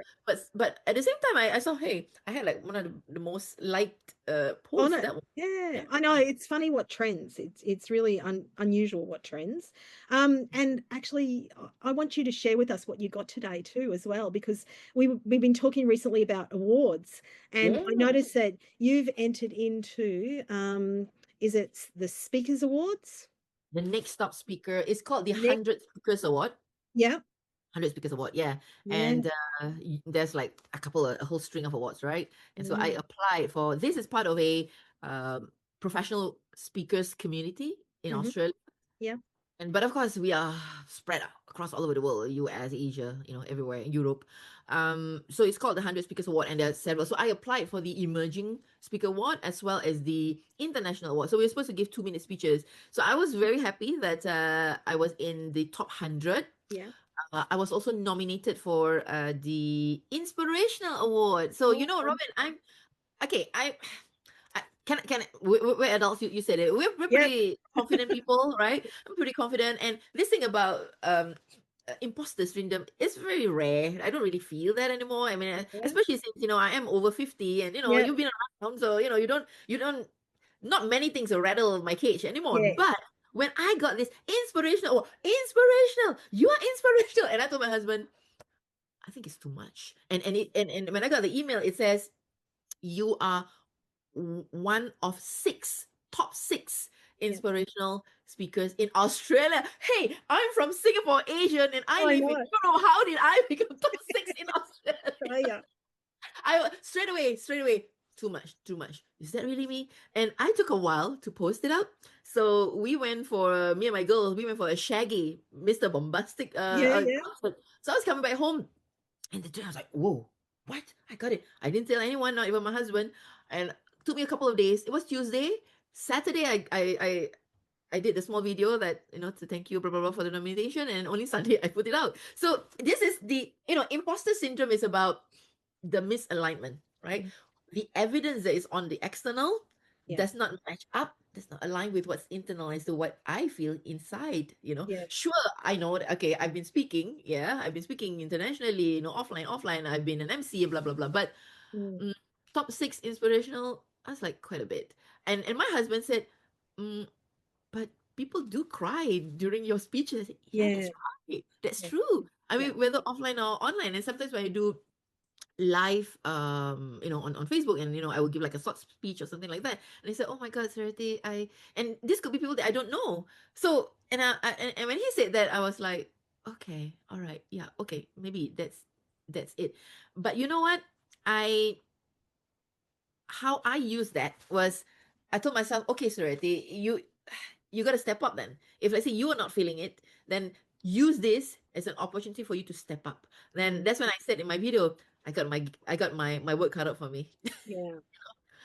But at the same time, I saw, hey, I had like one of the most liked On posts. it. That one. Yeah, Yeah. I know. It's funny what trends. It's really unusual what trends. And actually, I want you to share with us what you got today too, as well, because we've been talking recently about awards, and Yeah. I noticed that you've entered into is it the Speakers Awards? The next top speaker is called the Next, 100 Speakers Award. yeah, 100 Speakers Award, yeah. yeah, And there's like a whole string of awards, right? And so I mm, applied for this is part of a professional speakers community in hmm, Australia. yeah, But of course we are spread out across all over the world, US, Asia, everywhere, Europe. So it's called the 100 Speakers Award, and there are several. So I applied for the Emerging Speaker Award as well as the International Award. So we were supposed to give 2-minute speeches. So I was very happy that I was in the top 100. yeah. I was also nominated for the Inspirational Award. So, Oh, Robin, I'm okay. We're adults. You said it. We're yep, pretty confident people, right? I'm pretty confident. And this thing about imposter syndrome is very rare. I don't really feel that anymore. I mean, yeah, especially since I am over 50, and yeah, you've been around, so you don't not many things will rattle my cage anymore. yeah. But when I got this inspirational, you are inspirational, and I told my husband, I think it's too much. And when I got the email, it says you are one of top six Yeah. inspirational speakers in Australia. Hey, I'm from Singapore, Asian, and I Oh, I live in know. Europe. How did I become top six in Australia? Australia. I straight away, too much, too much. Is that really me? And I took a while to post it up. So we went for me and my girls. We went for a Shaggy, Mr. Bombastic Yeah, yeah. concert. So I was coming back home, and the day I was like, "Whoa, what? I got it!" I didn't tell anyone, not even my husband. And it took me a couple of days. It was Tuesday. Saturday, I did a small video that to thank you blah blah blah for the nomination, and only Sunday I put it out. So this is the imposter syndrome is about the misalignment, right? Mm, The evidence that is on the external yeah, does not match up, does not align with what's internal as to what I feel inside. yeah. Sure, I know that, okay, I've been speaking, yeah, I've been speaking internationally, offline, I've been an MC, blah, blah, blah. But Mm, mm, top six inspirational, I was like quite a bit. And my husband said, mm, but people do cry during your speeches. I said, yeah, yeah, that's right. That's yeah, true. I yeah. mean, whether offline or online. And sometimes when I do live on Facebook, and I will give like a short speech or something like that, and they said, oh my god, Suriati, and this could be people that I don't know. So and when he said that, I was like, okay, all right, yeah, okay, maybe that's it. But you know what, I how I used that was, I told myself, okay, Surati, you got to step up then. If let's say you are not feeling it, then use this as an opportunity for you to step up. Then Mm, that's when I said in my video, I got my work cut out for me. yeah,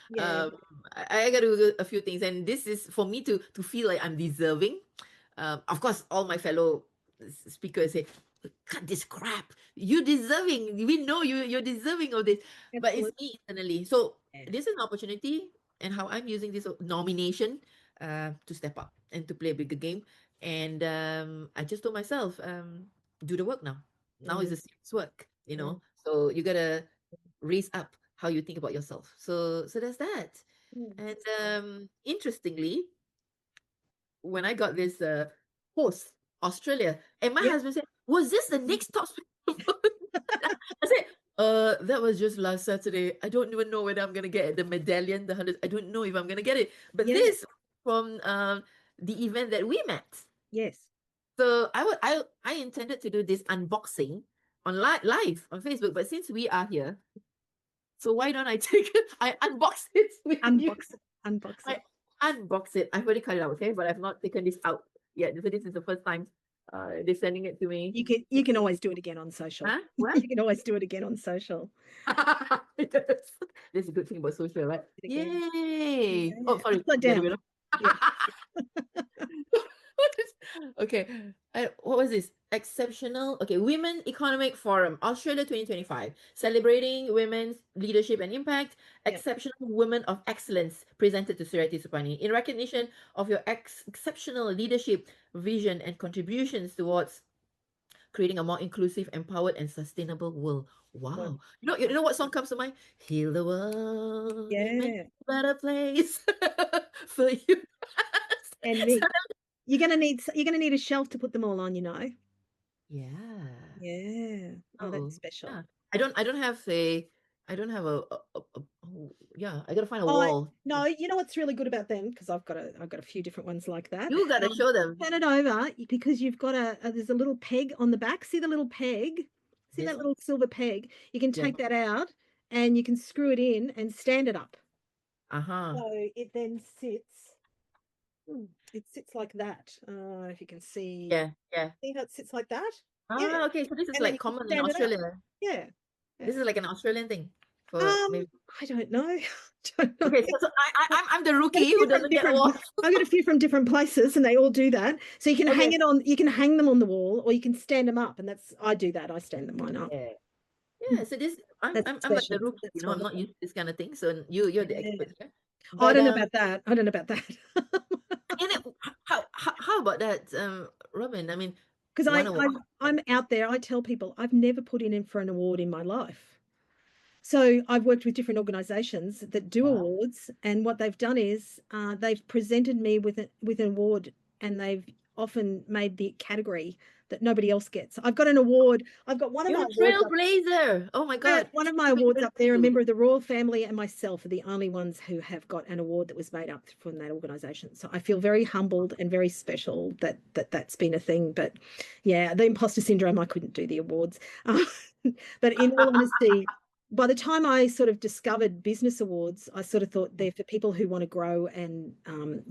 yeah, um, I got to do a few things, and this is for me to feel like I'm deserving. Of course, all my fellow speakers say, cut this crap. You deserving. We know you're deserving of this. But it's absolutely. me internally. So Yeah, this is an opportunity, and how I'm using this nomination to step up and to play a bigger game. And I just told myself, do the work now. Now is mm, the serious work. mm, So you gotta raise up how you think about yourself. So there's that. Mm. And interestingly, when I got this post, Australia, and my Yeah. husband said, "Was this the next top speaker?" I said, that was just last Saturday. I don't even know whether I'm gonna get the medallion, the 100. I don't know if I'm gonna get it. But Yeah. this from the event that we met. Yes. So I intended to do this unboxing on live on Facebook, but since we are here, so why don't I take it? I unbox it with you. Unbox it. Unbox I it. unbox it. I've already cut it out, okay, but I've not taken this out yet. So this is the first time they're sending it to me. You can always do it again on social. Huh? What? You can always do it again on social. Yes. That's a good thing about social, right? Do it again. Yay! Oh, Yeah. sorry. Upside The other way down. around. Yeah. What is- Okay. What was this? Exceptional. Okay. Women Economic Forum, Australia 2025. Celebrating women's leadership and impact. Yeah. Exceptional Women of Excellence, presented to Suriati Supani. In recognition of your exceptional leadership, vision, and contributions towards creating a more inclusive, empowered, and sustainable world. Well, Wow. You know what song comes to mind? Heal the world and make yeah. it a better place for you. And So, me. You're gonna need a shelf to put them all on, you know. yeah. Yeah. Oh, that's Oh, special. yeah. I don't have yeah, I gotta find a Oh, wall. no, you know what's really good about them? Because I've got a few different ones like that. You gotta show them Turn it over because you've got there's a little peg on the back. See the little peg? See this. that little silver peg? You can Yeah. take that out and you can screw it in and stand it up. Uh-huh. So it then sits. It sits like that. If you can see, Yeah, yeah. see how it sits like that? Yeah. Ah, okay. So this is And then like you can common in stand it up. Australia. Yeah. Yeah. This is like an Australian thing for Um, maybe. I don't know. Don't know. Okay, so I'm the Got a rookie few who from doesn't get different awards. I've got a few from different places and they all do that. So you can hang Okay. it on, you can hang them on the wall or you can stand them up. And I do that. I stand them mine up. Yeah. Yeah. So this That's I'm like the special. rookie, That's I'm not wonderful. used to this kind of thing. So you're the Yeah. expert here. Oh, I But don't know about that. I don't know about that. and it, how about that, Robin? I mean, Because one award. I'm out there. I tell people I've never put in for an award in my life. So I've worked with different organisations that do Wow. awards, and what they've done is they've presented me with an award, and they've often made the category that nobody else gets. I've got an award. I've got one of You're my a awards up. trailblazer. Oh my God. One of my Let me awards bring up there. A you. member of the royal family and myself are the only ones who have got an award that was made up from that organisation. So I feel very humbled and very special that's been a thing. But yeah, the imposter syndrome. I couldn't do the awards. But in all honesty, by the time I sort of discovered business awards, I sort of thought they're for people who want to grow and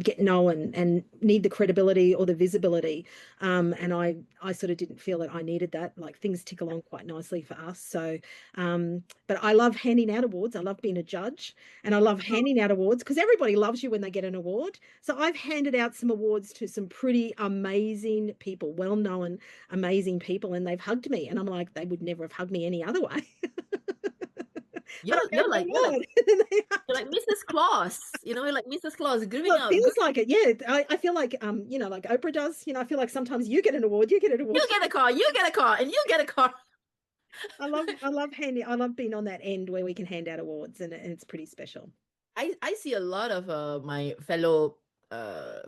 get known and need the credibility or the visibility. And I sort of didn't feel that I needed that. Like things tick along quite nicely for us. So, but I love handing out awards. I love being a judge and I love handing out awards because everybody loves you when they get an award. So I've handed out some awards to some pretty amazing people, well-known, amazing people, and they've hugged me. And I'm like, they would never have hugged me any other way. But You're I got you're an like you're like award. And they you're hugged like Mrs. Claus. You're like Mrs. Claus Well, giving it out. feels like it. Yeah. I feel like, like Oprah does. I feel like sometimes you get an award, you get an award. You get a car, you get a car, and you get a car. I love being on that end where we can hand out awards and it's pretty special. I see a lot of my fellow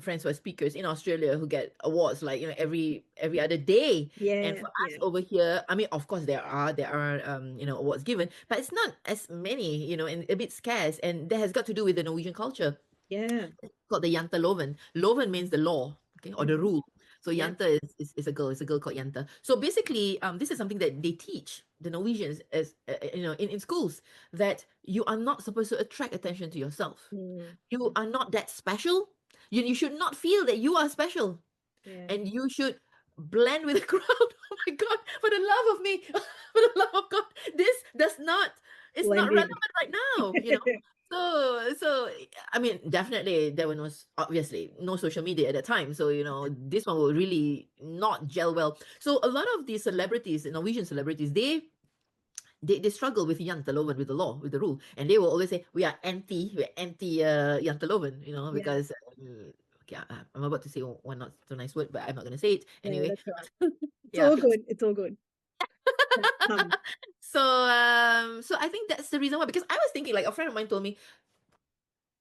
friends who are speakers in Australia who get awards like every other day. And Yeah. for us Yeah. over here, I mean, of course there are awards given, but it's not as many, and a bit scarce. And that has got to do with the Norwegian culture. Yeah. It's called the Yanta Loven. Loven means the law, okay, or the Mhm. rule. So Yeah. Yanta is a girl. It's a girl called Yanta. So basically, this is something that they teach the Norwegians as in schools, that you are not supposed to attract attention to yourself. Mm. You are not that special. You should not feel that you are special, Yeah. and you should blend with the crowd. Oh my God! For the love of me, for the love of God, this does not. It's not Blend in. relevant right now. So I mean, definitely there was obviously no social media at that time. So this one will really not gel well. So a lot of these celebrities, Norwegian celebrities, they struggle with Janteloven, with the law, with the rule, and they will always say we're anti Janteloven, Yeah. because okay, I'm about to say one not so nice word, but I'm not going to say it Yeah, anyway. that's right. It's Yeah. all good. It's all good. Um, So I think that's the reason why. Because I was thinking, like a friend of mine told me,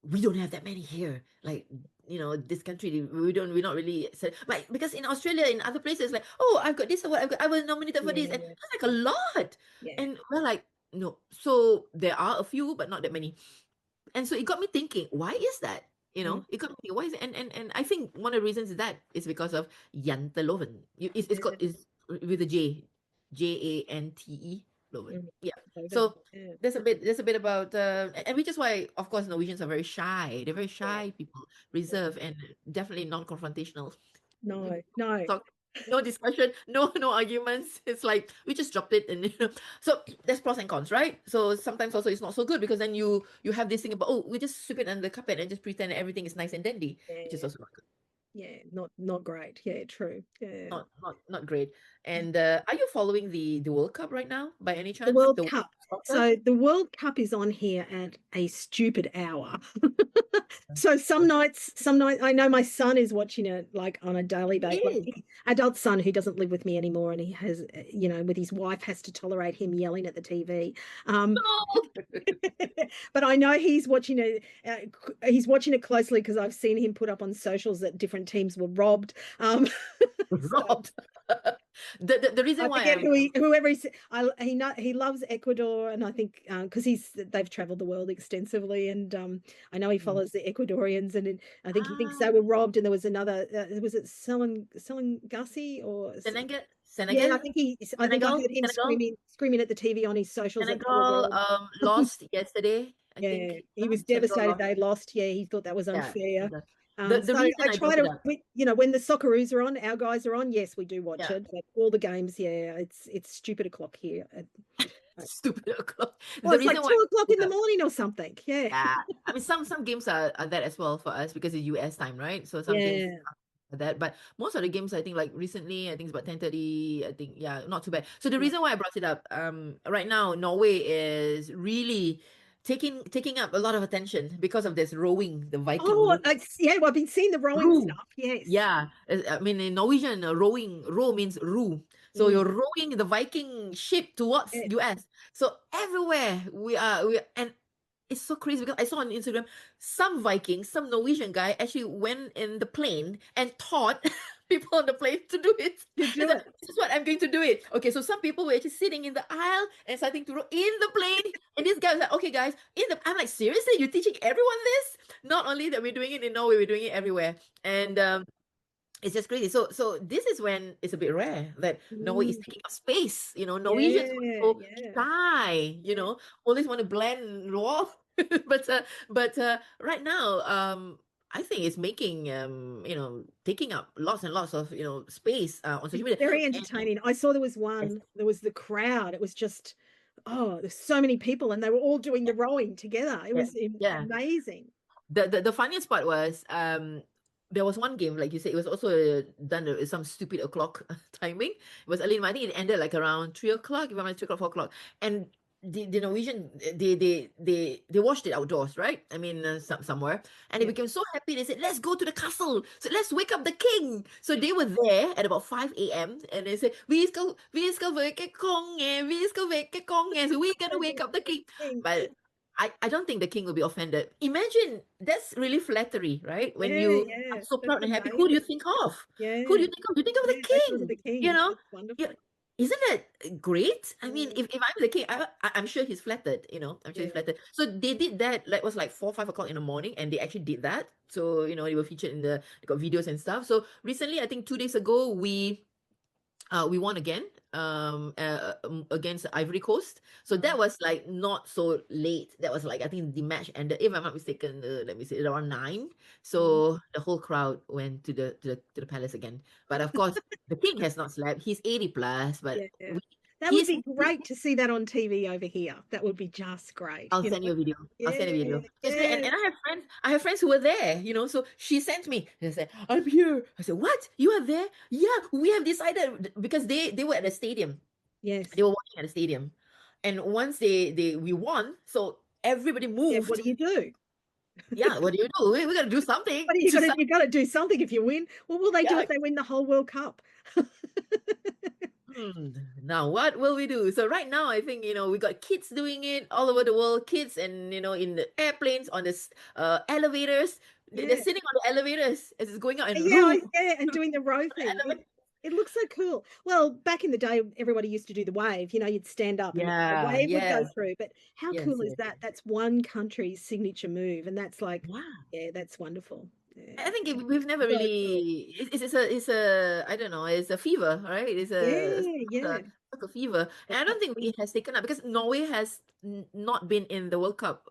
we don't have that many here. Like, this country, we're not really, but because in Australia, in other places, like, oh, I've got this award, I was nominated for this, and Yeah, that's like a lot. yeah. And we're like, no. So there are a few, but not that many. And so it got me thinking, why is that? Mm, It got me thinking, why is it? And I think one of the reasons is that is because of Janteloven. It's yeah. called is with a J, Jante Loven. Mm, Yeah. Logan, So yeah. there's a bit about and which is why, of course, Norwegians are very shy. They're very Yeah, shy people, yeah. reserved, and definitely non-confrontational. No, no. Talk, no discussion, no arguments. It's like we just dropped it, and so there's pros and cons, right? So sometimes also it's not so good because then you have this thing about, oh, we just sweep it under the carpet and just pretend that everything is nice and dandy, which is Yeah, also not good. yeah. Not great. Yeah, true. Yeah. Not great. And are you following the World Cup right now by any The chance? World The Cup. soccer? So the World Cup is on here at a stupid hour. So some nights I know my son is watching it like on a daily It basis. Like is. adult son who doesn't live with me anymore, and he has, with his wife has to tolerate him yelling at the TV. Um, No. but I know he's watching it. He's watching it closely because I've seen him put up on socials that different teams were robbed. So Robbed. The reason I why forget I'm whoever he loves Ecuador, and I think because they've traveled the world extensively, and I know he follows the Ecuadorians, and I think he thinks they ah were robbed, and there was another was it Selling Gussie or Senegal yeah, Senegal I think I Senegal heard him Senegal screaming at the TV on his socials that they were Senegal robbed. lost yesterday, I Yeah, think. he was Senegal devastated lost. they lost. Yeah, he thought that was Yeah. unfair. The So reason I I try brought it to, up. when the Socceroos are on, our guys are on. Yes, we do watch Yeah. it, but all the games, yeah, it's stupid o'clock here. Stupid o'clock. Well, The it's like reason why I 2 o'clock brought in it the up. morning or something. Yeah, Yeah. I mean, some games are that as well for us because it's US time, right? So some games yeah. are that, but most of the games, I think, like recently, I think it's about 10:30. I think, yeah, not too bad. So the No. reason why I brought it up, right now, Norway is really taking up a lot of attention because of this rowing, the Viking Oh, rowing. yeah. Well, I've been seeing the rowing Row. stuff. Yes. Yeah, I mean in Norwegian, row means row. So Mm, you're rowing the Viking ship towards yeah. US. So everywhere and it's so crazy because I saw on Instagram some Vikings, some Norwegian guy actually went in the plane and taught people on the plane to do it. To And do said, it. this is what I'm going to do it. Okay, so some people were actually sitting in the aisle and starting to row in the plane. And this guy was like, okay, guys, I'm like, seriously, you're teaching everyone this? Not only that we're doing it in Norway, we're doing it everywhere. And it's just crazy. So this is when it's a bit rare that Norway is Mm, taking up space. Norwegians are yeah, so yeah, shy. yeah. Always want to blend raw. but right now, I think it's making taking up lots and lots of space on social It's media. very And entertaining. I saw there was yes, one. There was the crowd. It was just, oh, there's so many people, and they were all doing the rowing together. It yeah, was yeah. amazing. The funniest part was there was one game, like you said, it was also done at some stupid o'clock timing. It was early. I think it ended like around 3 o'clock, if I'm not 3 o'clock, 4 o'clock. And the Norwegian, they watched it outdoors, right? I mean, somewhere, and they Yeah. became so happy. They said, "Let's go to the castle. So let's wake up the king." So they were there at about 5 a.m. and they said, vi skal wake konge, vi skal wake konge. So we're gonna wake up the king. But I don't think the king will be offended. Imagine that's really flattery, right? When Yeah, you are yeah. so That's proud and happy, who do you amazing. think of? Who do Yeah, you think of? You think of the yeah. They thought of king. the You king. know, That's yeah. wonderful. Isn't that great? I mean, Yeah, if I'm the king, I'm sure he's flattered. I'm sure he's yeah. flattered. So they did that. Like was like 4, 5 o'clock in the morning, and they actually did that. So they were featured they got videos and stuff. So recently, I think 2 days ago, we won again against Ivory Coast. So that was like not so late. That was like I think the match ended, if I'm not mistaken, let me say around 9. Mm. So the whole crowd went to the palace again. But of course, the king has not slept. He's 80 plus, but Yeah. That would he's be great to see that on TV over here. That would be just great, I'll send you a video. I'll Yeah, send you a video. So it's great. And yeah. I have friends who were there, so she sent me. They said, I'm here. I said, what? You are there? Yeah, we have decided because they were at the stadium. Yes. They were watching at the stadium. And once we won, so everybody Yeah, what moved. do you do? Yeah, what do you do? We gotta do something What do to you got to do something if you win. What will they do yeah, if they win the whole World Cup? Now what will we do? So right now, I think we got kids doing it all over the world. Kids and in the airplanes, on the elevators. They're Yeah. sitting on the elevators as it's going out and Yeah, room. yeah, and doing the row thing. It looks so cool. Well, back in the day, everybody used to do the wave. You'd stand up and the Yeah. wave would go Yes. through. But how Yes. cool is Yes. that? That's one country's signature move, and that's like, Yeah. yeah, that's wonderful. I Yeah, think we've never so cool. really. It's a I don't know. It's a fever, right? It's a Yeah, yeah. soccer fever, and I don't think it has taken up because Norway has not been in the World Cup.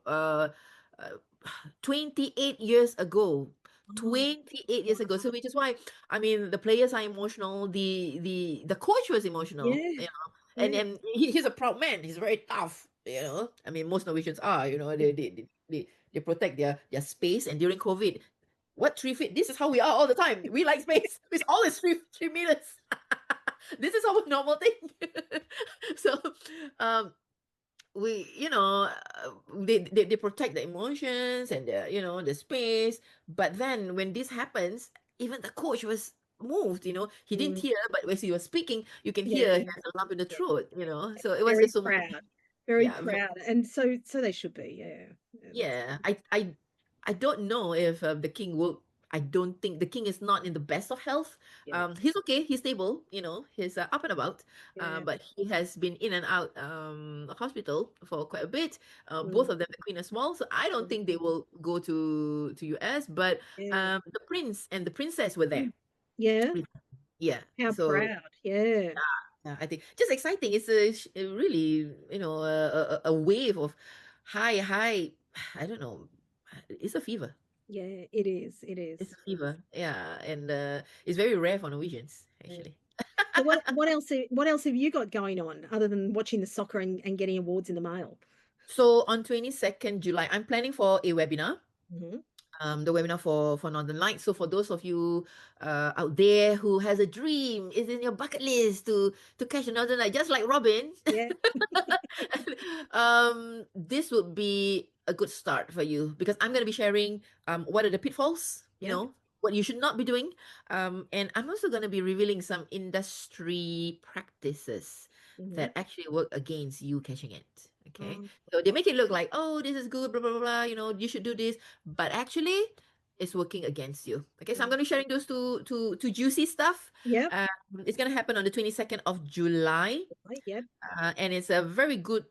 28 years ago. Oh, 28 years ago. wow. So which is why I mean the players are emotional. The coach was emotional. Yeah, And yeah. he's a proud man. He's very tough. I mean most Norwegians are. They protect their space. And during COVID, what 3 feet? This is how we are all the time. We like space. It's always 3 meters. This is our normal thing. So, um, they protect the emotions and the space. But then when this happens, even the coach was moved. He didn't Mm, hear, but as he was speaking, you can yeah, hear he has a lump in the yeah. throat. So it was Very just so much. proud. Very Yeah, proud. And so they should be. Yeah. Yeah, that's yeah, I don't know if the king will. I don't think the king is not in the best of health. yeah. He's okay. He's stable. He's up and about. Yeah. But he has been in and out hospital for quite a bit. Both Mm, of them, the queen as well. So I don't mm, think they will go to US. But yeah. the prince and the princess were there. Mm. Yeah. with- Yeah. How So proud. Yeah. I think just exciting. It's a really a wave of high. I don't know. It's a fever. Yeah, it is. It It's is. a fever. Yeah, and it's very rare for Norwegians Yeah. actually. So what else have you got going on other than watching the soccer and getting awards in the mail? So on 22nd July, I'm planning for a webinar. Hmm. The webinar for Northern Lights. So for those of you out there who has a dream, is in your bucket list to catch a Northern Light, just like Robin, Yeah. this would be a good start for you because I'm going to be sharing what are the pitfalls, Yep. what you should not be doing. And I'm also going to be revealing some industry practices Hmm. that actually work against you catching it. Okay. Oh, So they make it look like, oh, this is good, blah, blah, blah, blah, you should do this. But actually, it's working against you. Okay. So I'm mm. going to be sharing those two juicy stuff. Yep. It's going to happen on the 22nd of July. Right, yep. And it's a very good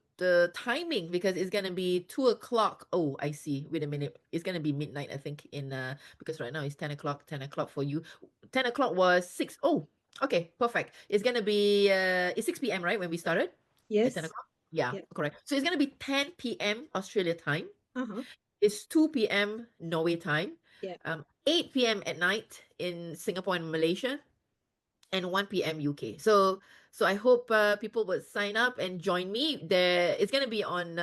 timing because it's gonna be 2 o'clock. Oh, I see. Wait a minute. It's gonna be midnight, I think, in because right now it's 10 o'clock. 10 o'clock for you. 10 o'clock was six. Oh, okay, perfect. It's gonna be it's 6 p.m. right when we started at 10 Yes. o'clock. Yeah, Yep. correct. So it's gonna be 10 p.m. Australia time. Uh-huh. It's 2 p.m. Norway time. Yep. 8 p.m. at night in Singapore and Malaysia, and 1 p.m. UK. So I hope people would sign up and join me. There it's gonna be on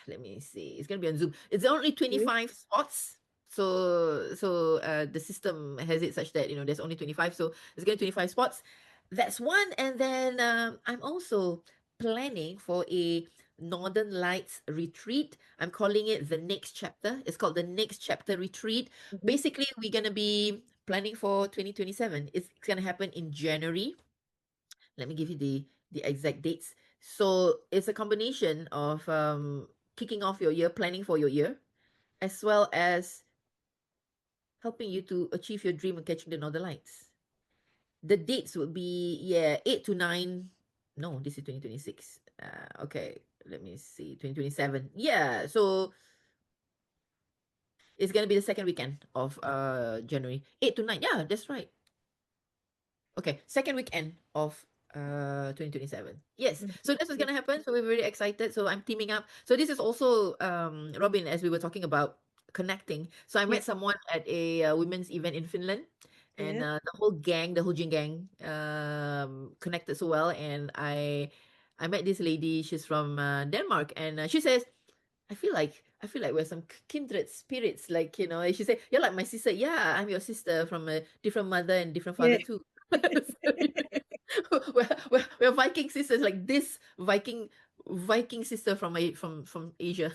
let me see. It's gonna be on Zoom. It's only Good. 25 spots. So the system has it such that there's only 25. So there's gonna be 25 spots. That's one. And then I'm also planning for a Northern Lights retreat. I'm calling it the next chapter. It's called the next chapter retreat. Mhm. Basically, we're gonna be planning for 2027. It's gonna happen in January. Let me give you the exact dates. So it's a combination of kicking off your year, planning for your year, as well as helping you to achieve your dream of catching the Northern Lights. The dates would be 8 to 9. No, this is 2026. Okay, let me see. 2027. Yeah, so it's gonna be the second weekend of January. 8 to 9. Yeah, that's right. Okay, second weekend of 2027. Yes. Mhm. So this is Yep. gonna happen. So we're very excited. So I'm teaming up. So this is also Robin, as we were talking about connecting. So I met Yep. someone at a women's event in Finland, and Yeah. the whole gang, the whole Jin gang, connected so well. And I met this lady. She's from Denmark, and she says, I feel like we're some kindred spirits. Like, she said, you're like my sister. Yeah, I'm your sister from a different mother and different Yeah. father too. So, we're Viking sisters, like this Viking sister from from Asia.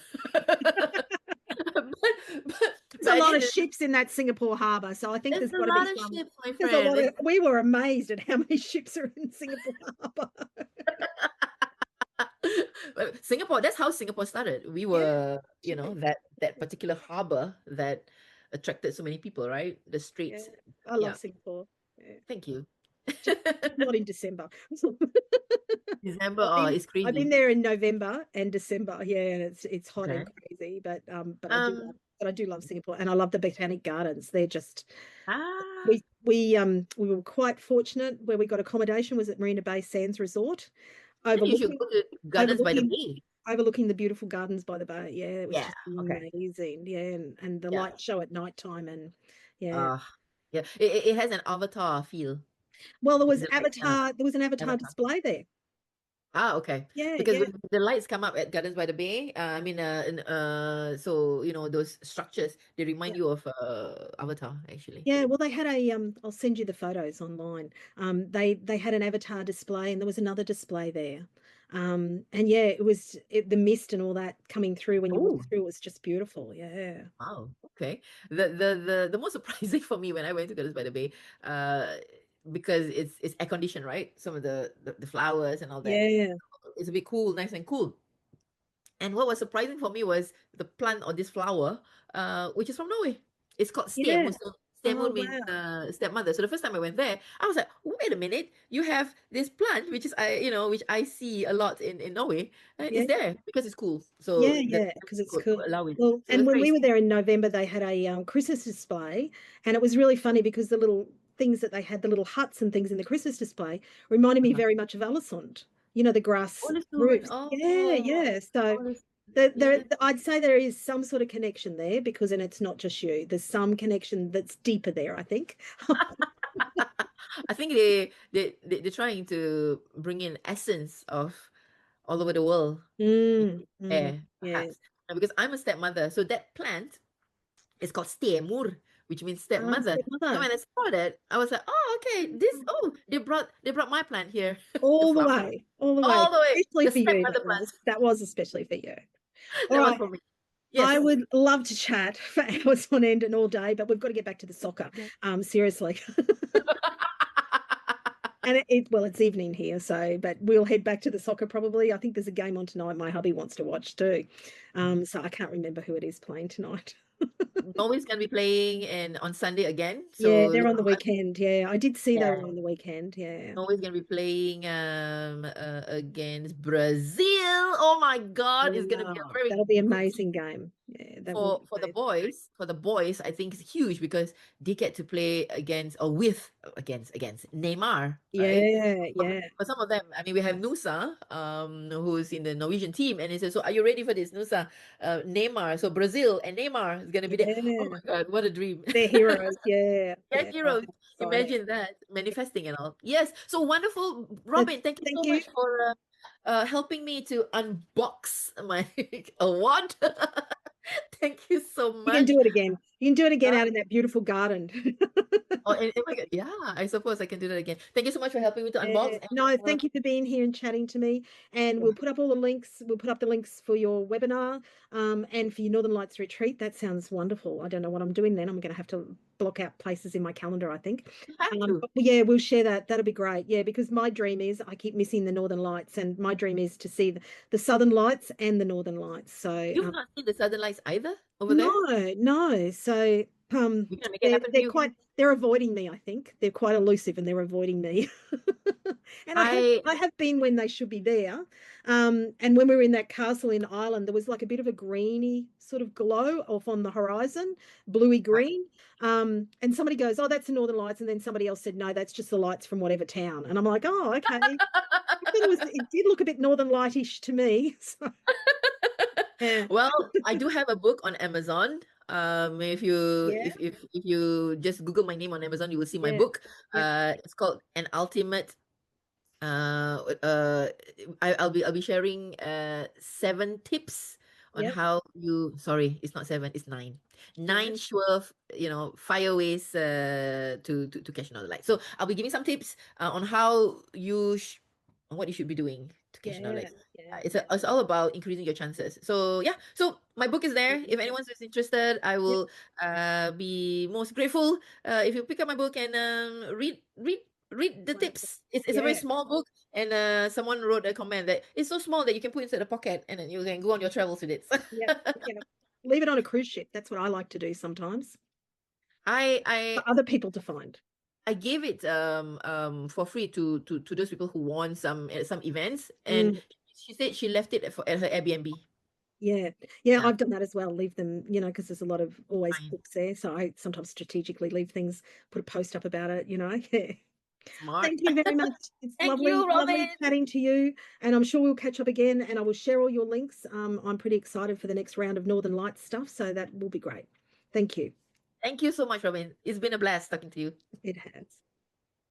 but, There's a I lot did of it. ships in that Singapore harbour, so I think There's there's a got to be lot of some. ships, my There's a friend. lot of. We were amazed at how many ships are in Singapore harbour. Well, Singapore, that's how Singapore started. We Yeah, were, true. that particular harbor that attracted so many people, right? The Yeah, streets. I love Yeah. Singapore. Yeah. Thank you. Just not in December. December, I've oh, been it's I've been crazy. there in November and December. Yeah, and it's hot and Okay. crazy, but Um, I do love Singapore, and I love the botanic gardens. They're just ah, we were quite fortunate where we got accommodation was at Marina Bay Sands Resort, then you should overlooking go to Gardens by the overlooking Bay. overlooking the beautiful gardens by the bay. Yeah, it was Yeah. just Okay. amazing. Yeah, and the Yeah. light show at nighttime and yeah. Uh, yeah. It has an avatar feel. Well, Is it like There was an Avatar Avatar? display there. Ah, okay. Yeah, Because yeah. when the lights come up at Gardens by the Bay, so those structures they remind you of Avatar actually. Yeah, well, they had a I'll send you the photos online. They had an avatar display, and there was another display there. And yeah, the mist and all that coming through when you walk Oh, through was just beautiful. Yeah. wow. Okay. The most surprising for me when I went to Gardens by the Bay, uh, because it's air conditioned, right? Some of the flowers and all that. Yeah. It's a bit cool, nice and cool. And what was surprising for me was the plant or this flower, which is from Norway. It's called Yeah. stemor. So Oh, stemor means wow. stepmother. So the first time I went there, I was like, wait a minute, you have this plant, which is which I see a lot in Norway. Yeah. It's there because it's cool. So Yeah, that yeah, because it's could cool. allow it. Well, So and it's when very we were there in November, they had a Christmas display, and it was really funny because the little things that they had, the little huts and things in the Christmas display, reminded me uh-huh. very much of Alisund. You know, the grass Olive stone. roofs. Yeah, Oh, yeah. So olive. there, Yeah. I'd say there is some sort of connection there because, and it's not just you. There's some connection that's deeper there, I think. I think they're trying to bring in essence of all over the world. Yeah, Yeah. perhaps. Because I'm a stepmother, so that plant is called stemur, which means stepmother. So Stepmother, when I saw that, I was like, oh, okay, they brought my plant here, the all the flower, way, all the way, all the way, especially the for you. stepmother plant. That was especially for you. All That was right. for me. I Yes. would love to chat for hours on end and all day, but we've got to get back to the soccer. Okay. Seriously. And well, it's evening here, so but we'll head back to the soccer probably. I think there's a game on tonight my hubby wants to watch too. So I can't remember who it is playing tonight. Norway's gonna be playing and on Sunday again. Yeah, So they're on the looking weekend. Yeah, I did see they were yeah. on the weekend. Yeah. Norway's gonna be playing against Brazil. Oh my God, it's gonna be a Wow, very that'll be an good amazing game. Yeah, that will be for the amazing. boys. For the boys, I think it's huge because they get to play against or with against Neymar, right? Yeah, yeah, For some of them, I mean, we have Nusa, who's in the Norwegian team, and he says, "So, are you ready for this, Nusa? Neymar, so Brazil and Neymar is gonna be there. Oh yeah. my God, what a dream! They're heroes. Yeah, Yeah, yeah. Oh, heroes. exciting. Imagine that manifesting and all. Yes, so wonderful, But Robin. Thank you thank so you. much for helping me to unbox my award. Thank you so You can much. do it again. You can do it again Uh, out in that beautiful garden. oh, and, oh my God, yeah, I suppose I can do that again. Thank you so much for helping me to unbox. Yeah. And, No, thank you for being here and chatting to me. And we'll put up all the links. We'll put up the links for your webinar, and for your Northern Lights retreat. That sounds wonderful. I don't know what I'm doing then. I'm going to have to block out places in my calendar, I think. you have to. But yeah, we'll share that. That'll be great. Yeah, because my dream is I keep missing the Northern Lights, and my dream is to see the Southern Lights and the Northern Lights. So You've not seen the Southern Lights either over there? no, no. So We're gonna make it happen for they're you. they're avoiding me, I think. They're quite elusive and they're avoiding me. And I I have been when they should be there. And when we were in that castle in Ireland, there was like a bit of a greeny sort of glow off on the horizon, bluey green. And somebody goes, "Oh, that's the Northern Lights," and then somebody else said, "No, that's just the lights from whatever town." And I'm like, "Oh, okay." I thought it did look a bit Northern Lightish to me. So, yeah. well, I do have a book on Amazon. If you Yeah. if you just Google my name on Amazon, you will see my Yeah. book. Yep. It's called An Ultimate. Uh, I'll be sharing 7 tips on Yep. how you. Sorry, it's not 7, it's 9. No. 9 sure, fire ways to catch another light. So I'll be giving some tips on how on what you should be doing to catch Yeah, knowledge. yeah, It's all about increasing your chances. So yeah, so my book is there. If anyone's interested, I yep, will be most grateful if you pick up my book and read the wonderful. tips. It's a very Yeah, small book, and someone wrote a comment that it's so small that you can put inside a pocket and then you can go on your travels with it. yeah, yeah. Leave it on a cruise ship. That's what I like to do sometimes I for I other people to find. I gave it for free to those people who won some events, and Mm, she said she left it at her Airbnb. yeah, yeah, Yeah, I've done that as well. Leave them, because there's a lot of always fine. books there. So I sometimes strategically leave things, put a post up about it. Yeah. Smart. Thank you very much. It's Thank you, lovely Robin. chatting to you. And I'm sure we'll catch up again and I will share all your links. I'm pretty excited for the next round of Northern Lights stuff. So that will be great. Thank you. Thank you so much, Robin. It's been a blast talking to you. It has.